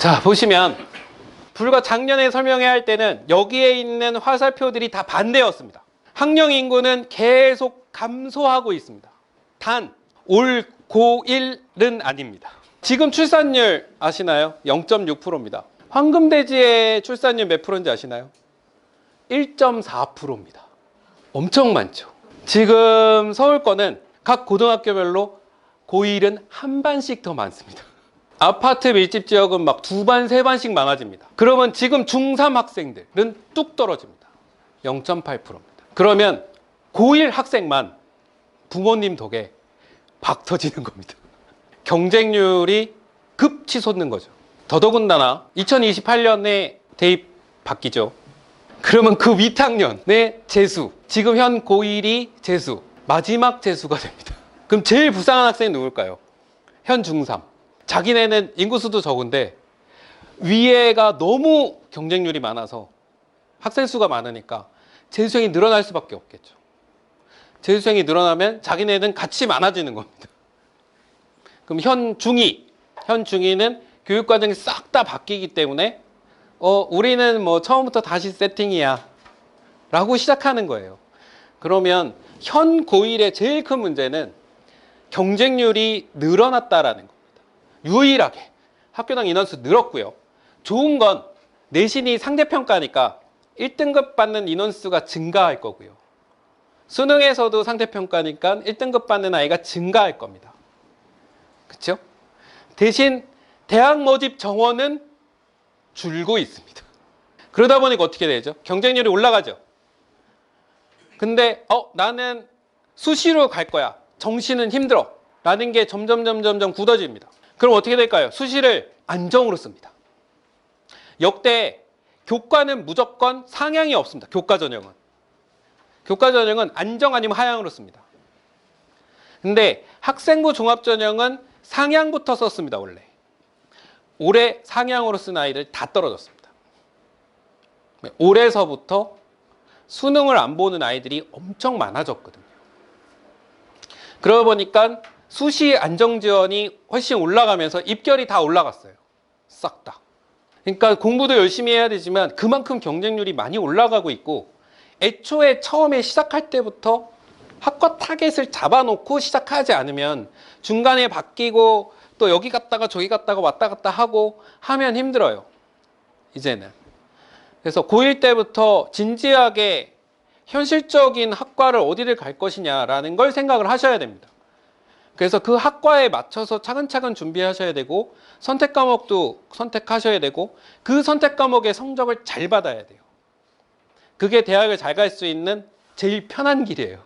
자, 보시면 불과 작년에 설명해야 할 때는 여기에 있는 화살표들이 다 반대였습니다. 학령 인구는 계속 감소하고 있습니다. 단 올 고1은 아닙니다. 지금 출산율 아시나요? 0.6%입니다. 황금돼지의 출산율 몇 프로인지 아시나요? 1.4%입니다. 엄청 많죠. 지금 서울권은 각 고등학교별로 고1은 한 반씩 더 많습니다. 아파트 밀집 지역은 막 2반, 3반씩 많아집니다. 그러면 지금 중3 학생들은 뚝 떨어집니다. 0.8%입니다. 그러면 고1 학생만 부모님 덕에 박 터지는 겁니다. 경쟁률이 급 치솟는 거죠. 더더군다나 2028년에 대입 바뀌죠. 그러면 그 윗학년의 재수, 지금 현 고1이 재수, 마지막 재수가 됩니다. 그럼 제일 불쌍한 학생이 누굴까요? 현 중3. 자기네는 인구수도 적은데 위에가 너무 경쟁률이 많아서 학생 수가 많으니까 재수생이 늘어날 수밖에 없겠죠. 재수생이 늘어나면 자기네는 같이 많아지는 겁니다. 그럼 현 중2는 교육과정이 싹 다 바뀌기 때문에 우리는 뭐 처음부터 다시 세팅이야 라고 시작하는 거예요. 그러면 현 고1의 제일 큰 문제는 경쟁률이 늘어났다라는 겁니다. 유일하게 학교당 인원수 늘었고요. 좋은 건 내신이 상대평가니까 1등급 받는 인원수가 증가할 거고요. 수능에서도 상대평가니까 1등급 받는 아이가 증가할 겁니다. 그렇죠? 대신 대학 모집 정원은 줄고 있습니다. 그러다 보니까 어떻게 되죠? 경쟁률이 올라가죠. 근데 나는 수시로 갈 거야. 정시는 힘들어. 라는 게 점점 굳어집니다. 그럼 어떻게 될까요? 수시를 안정으로 씁니다. 역대 교과는 무조건 상향이 없습니다. 교과 전형은 안정 아니면 하향으로 씁니다. 근데 학생부 종합전형은 상향부터 썼습니다. 원래 올해 상향으로 쓴 아이들 다 떨어졌습니다. 올해서부터 수능을 안 보는 아이들이 엄청 많아졌거든요. 그러다 보니까 수시 안정지원이 훨씬 올라가면서 입결이 다 올라갔어요. 싹 다. 그러니까 공부도 열심히 해야 되지만 그만큼 경쟁률이 많이 올라가고 있고, 애초에 처음에 시작할 때부터 학과 타겟을 잡아놓고 시작하지 않으면 중간에 바뀌고 또 여기 갔다가 저기 갔다가 왔다 갔다 하고 하면 힘들어요. 이제는. 그래서 고1 때부터 진지하게 현실적인 학과를 어디를 갈 것이냐라는 걸 생각을 하셔야 됩니다. 그래서 그 학과에 맞춰서 차근차근 준비하셔야 되고, 선택 과목도 선택하셔야 되고, 그 선택 과목의 성적을 잘 받아야 돼요. 그게 대학을 잘 갈 수 있는 제일 편한 길이에요.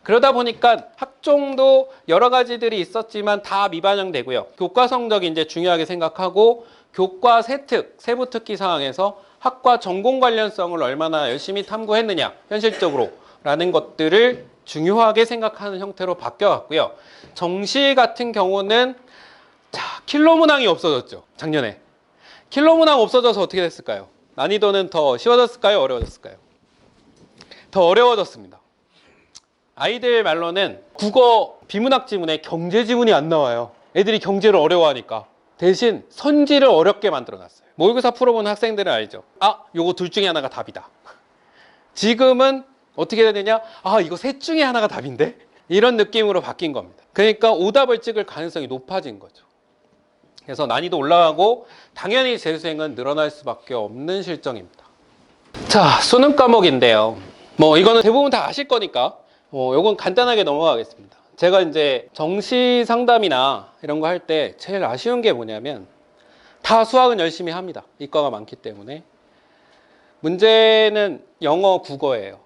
그러다 보니까 학종도 여러 가지들이 있었지만 다 미반영되고요. 교과 성적이 이제 중요하게 생각하고, 교과 세특, 세부 특기 사항에서 학과 전공 관련성을 얼마나 열심히 탐구했느냐, 현실적으로 라는 것들을 중요하게 생각하는 형태로 바뀌어왔고요. 정시 같은 경우는 킬러 문항이 없어졌죠. 작년에. 킬러 문항 없어져서 어떻게 됐을까요? 난이도는 더 쉬워졌을까요? 어려워졌을까요? 더 어려워졌습니다. 아이들 말로는 국어 비문학 지문에 경제 지문이 안 나와요. 애들이 경제를 어려워하니까. 대신 선지를 어렵게 만들어놨어요. 모의고사 풀어보는 학생들은 알죠. 요거 둘 중에 하나가 답이다. 지금은 어떻게 해야 되냐? 이거 셋 중에 하나가 답인데? 이런 느낌으로 바뀐 겁니다. 그러니까 오답을 찍을 가능성이 높아진 거죠. 그래서 난이도 올라가고 당연히 재수생은 늘어날 수밖에 없는 실정입니다. 자, 수능 과목인데요. 이거는 대부분 다 아실 거니까 요건 간단하게 넘어가겠습니다. 제가 이제 정시 상담이나 이런 거 할 때 제일 아쉬운 게 뭐냐면, 다 수학은 열심히 합니다. 이과가 많기 때문에. 문제는 영어, 국어예요.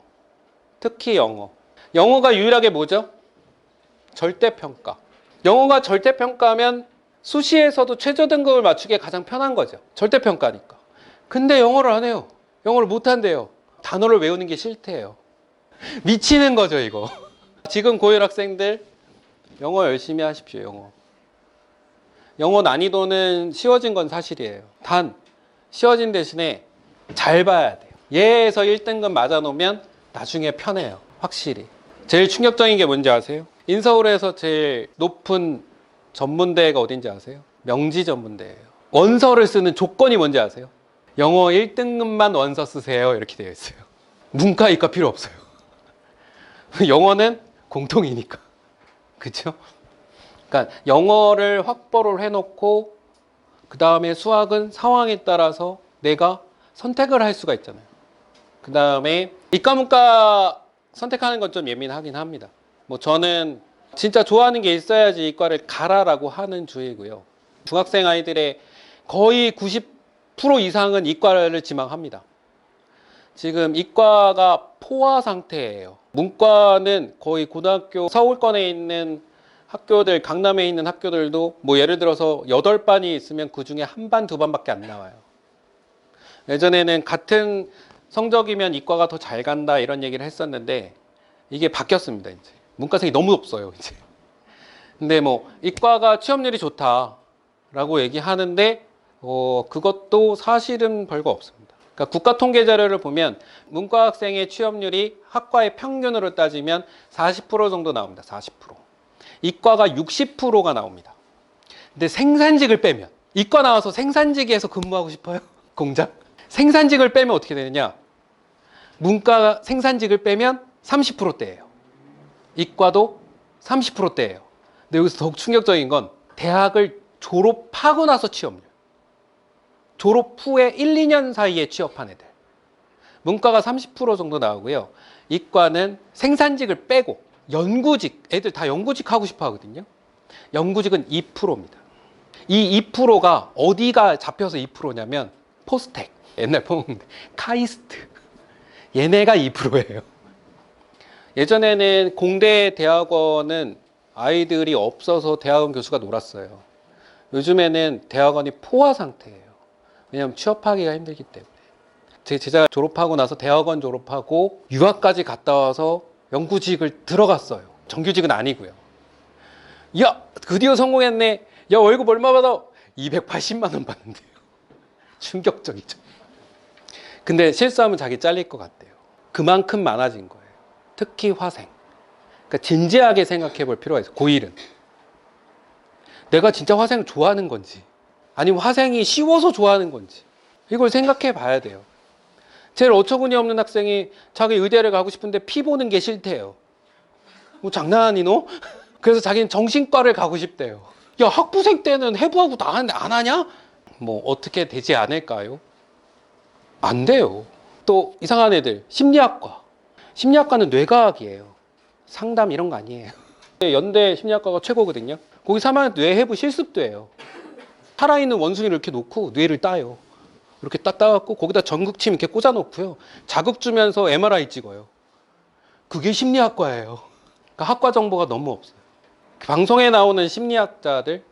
특히 영어. 영어가 유일하게 뭐죠? 절대평가. 영어가 절대평가면 수시에서도 최저 등급을 맞추기에 가장 편한 거죠. 절대평가니까. 근데 영어를 안 해요. 영어를 못 한대요. 단어를 외우는 게 싫대요. 미치는 거죠, 이거. 지금 고1 학생들 영어 열심히 하십시오. 영어 난이도는 쉬워진 건 사실이에요. 단 쉬워진 대신에 잘 봐야 돼요. 예에서 1등급 맞아놓으면 나중에 편해요. 확실히. 제일 충격적인 게 뭔지 아세요? 인서울에서 제일 높은 전문대가 어딘지 아세요? 명지전문대예요. 원서를 쓰는 조건이 뭔지 아세요? 영어 1등급만 원서 쓰세요. 이렇게 되어 있어요. 문과, 이과 필요 없어요. 영어는 공통이니까. 그렇죠? 그러니까 영어를 확보를 해놓고 그 다음에 수학은 상황에 따라서 내가 선택을 할 수가 있잖아요. 그 다음에 이과, 문과 선택하는 건 좀 예민하긴 합니다. 뭐 저는 진짜 좋아하는 게 있어야지 이과를 가라라고 하는 주의고요. 중학생 아이들의 거의 90% 이상은 이과를 지망합니다. 지금 이과가 포화 상태예요. 문과는 거의 고등학교 서울권에 있는 학교들, 강남에 있는 학교들도 뭐 예를 들어서 8반이 있으면 그 중에 한 반, 두 반밖에 안 나와요. 예전에는 같은 성적이면 이과가 더 잘 간다 이런 얘기를 했었는데 이게 바뀌었습니다. 이제 문과생이 너무 없어요. 이제. 근데 뭐 이과가 취업률이 좋다라고 얘기하는데 그것도 사실은 별거 없습니다. 그러니까 국가 통계 자료를 보면 문과 학생의 취업률이 학과의 평균으로 따지면 40% 정도 나옵니다. 40%. 이과가 60%가 나옵니다. 근데 생산직을 빼면 이과 나와서 생산직에서 근무하고 싶어요? 공장? 생산직을 빼면 어떻게 되느냐? 문과 생산직을 빼면 30%대예요. 이과도 30%대예요. 근데 여기서 더욱 충격적인 건 대학을 졸업하고 나서 취업률. 졸업 후에 1, 2년 사이에 취업한 애들. 문과가 30% 정도 나오고요. 이과는 생산직을 빼고 연구직, 애들 다 연구직 하고 싶어 하거든요. 연구직은 2%입니다. 이 2%가 어디가 잡혀서 2%냐면 포스텍, 옛날 포문데 카이스트. 얘네가 2%예요. 예전에는 공대 대학원은 아이들이 없어서 대학원 교수가 놀았어요. 요즘에는 대학원이 포화 상태예요. 왜냐하면 취업하기가 힘들기 때문에. 제 제자가 졸업하고 나서 대학원 졸업하고 유학까지 갔다 와서 연구직을 들어갔어요. 정규직은 아니고요. 야, 드디어 성공했네. 야, 월급 얼마 받아? 280만 원 받는데요. 충격적이죠. 근데 실수하면 자기 잘릴 것 같대요. 그만큼 많아진 거예요. 특히 화생. 그러니까 진지하게 생각해 볼 필요가 있어요. 고1은. 내가 진짜 화생을 좋아하는 건지 아니면 화생이 쉬워서 좋아하는 건지 이걸 생각해 봐야 돼요. 제일 어처구니 없는 학생이 자기 의대를 가고 싶은데 피 보는 게 싫대요. 뭐 장난하니 너? 그래서 자기는 정신과를 가고 싶대요. 야, 학부생 때는 해부하고 나왔는데 안 하냐? 뭐 어떻게 되지 않을까요? 안 돼요. 또 이상한 애들 심리학과. 심리학과는 뇌과학이에요. 상담 이런 거 아니에요. 연대 심리학과가 최고거든요. 거기 3학년 뇌해부 실습도 해요. 살아있는 원숭이를 이렇게 놓고 뇌를 따요. 이렇게 딱 따갖고 거기다 전극침 이렇게 꽂아놓고요. 자극 주면서 MRI 찍어요. 그게 심리학과예요. 그러니까 학과 정보가 너무 없어요. 방송에 나오는 심리학자들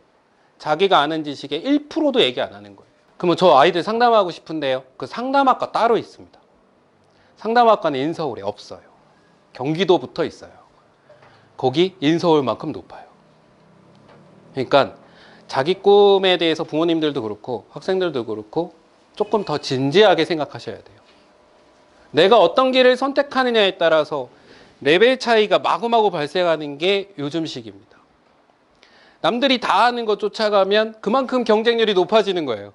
자기가 아는 지식의 1%도 얘기 안 하는 거예요. 그러면 저 아이들 상담하고 싶은데요. 그 상담학과 따로 있습니다. 상담학과는 인서울에 없어요. 경기도 붙어 있어요. 거기 인서울만큼 높아요. 그러니까 자기 꿈에 대해서 부모님들도 그렇고 학생들도 그렇고 조금 더 진지하게 생각하셔야 돼요. 내가 어떤 길을 선택하느냐에 따라서 레벨 차이가 마구마구 발생하는 게 요즘 시기입니다. 남들이 다 하는 거 쫓아가면 그만큼 경쟁률이 높아지는 거예요.